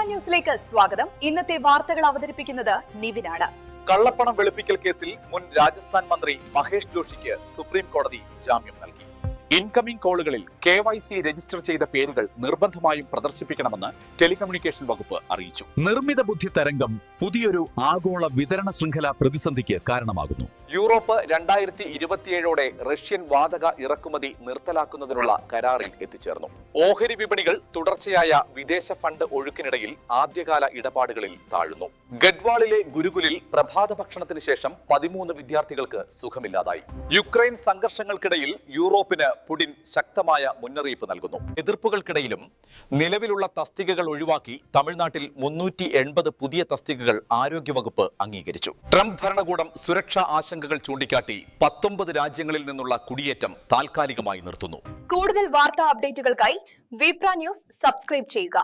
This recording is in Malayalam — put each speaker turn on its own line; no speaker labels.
ന്യൂസിലേക്ക് സ്വാഗതം. ഇന്നത്തെ വാർത്തകൾ അവതരിപ്പിക്കുന്നത് നിവിനാണ്.
കള്ളപ്പണം വെളുപ്പിക്കൽ കേസിൽ മുൻ രാജസ്ഥാൻ മന്ത്രി മഹേഷ് ജോഷിക്ക് സുപ്രീം കോടതി ജാമ്യം നൽകി. ഇൻകമിംഗ് കോളുകളിൽ KYC രജിസ്റ്റർ ചെയ്ത പേരുകൾ നിർബന്ധമായും പ്രദർശിപ്പിക്കണമെന്ന് ടെലികമ്മ്യൂണിക്കേഷൻ വകുപ്പ് അറിയിച്ചു. നിർമ്മിത ബുദ്ധി തരംഗം പുതിയൊരു ആഗോള വിതരണ ശൃംഖല പ്രതിസന്ധിക്ക് കാരണമാകുന്നു. യൂറോപ്പ് 2027ഓടെ റഷ്യൻ വാതക ഇറക്കുമതി നിർത്തലാക്കുന്നതിനുള്ള കരാറിൽ എത്തിച്ചേർന്നു. ഓഹരി വിപണികൾ തുടർച്ചയായ വിദേശ ഫണ്ട് ഒഴുക്കിനിടയിൽ ആദ്യകാല ഇടപാടുകളിൽ താഴുന്നു. ഗഡ്വാളിലെ ഗുരുകുലിൽ പ്രഭാത ഭക്ഷണത്തിന് ശേഷം 13 വിദ്യാർത്ഥികൾക്ക് സുഖമില്ലാതായി. യുക്രൈൻ സംഘർഷങ്ങൾക്കിടയിൽ യൂറോപ്പിന് പുടിൻ ശക്തമായ മുന്നറിയിപ്പ് നൽകുന്നു. എതിർപ്പുകൾക്കിടയിലും നിലവിലുള്ള തസ്തികകൾ ഒഴിവാക്കി തമിഴ്നാട്ടിൽ 380 പുതിയ തസ്തികകൾ ആരോഗ്യവകുപ്പ് അംഗീകരിച്ചു. ട്രംപ് ഭരണകൂടം സുരക്ഷാ ആശങ്കകൾ ചൂണ്ടിക്കാട്ടി 19 രാജ്യങ്ങളിൽ നിന്നുള്ള കുടിയേറ്റം താൽക്കാലികമായി നിർത്തുന്നു.
കൂടുതൽ വാർത്താ അപ്ഡേറ്റുകൾക്കായി വിപ്ര ന്യൂസ് സബ്സ്ക്രൈബ് ചെയ്യുക.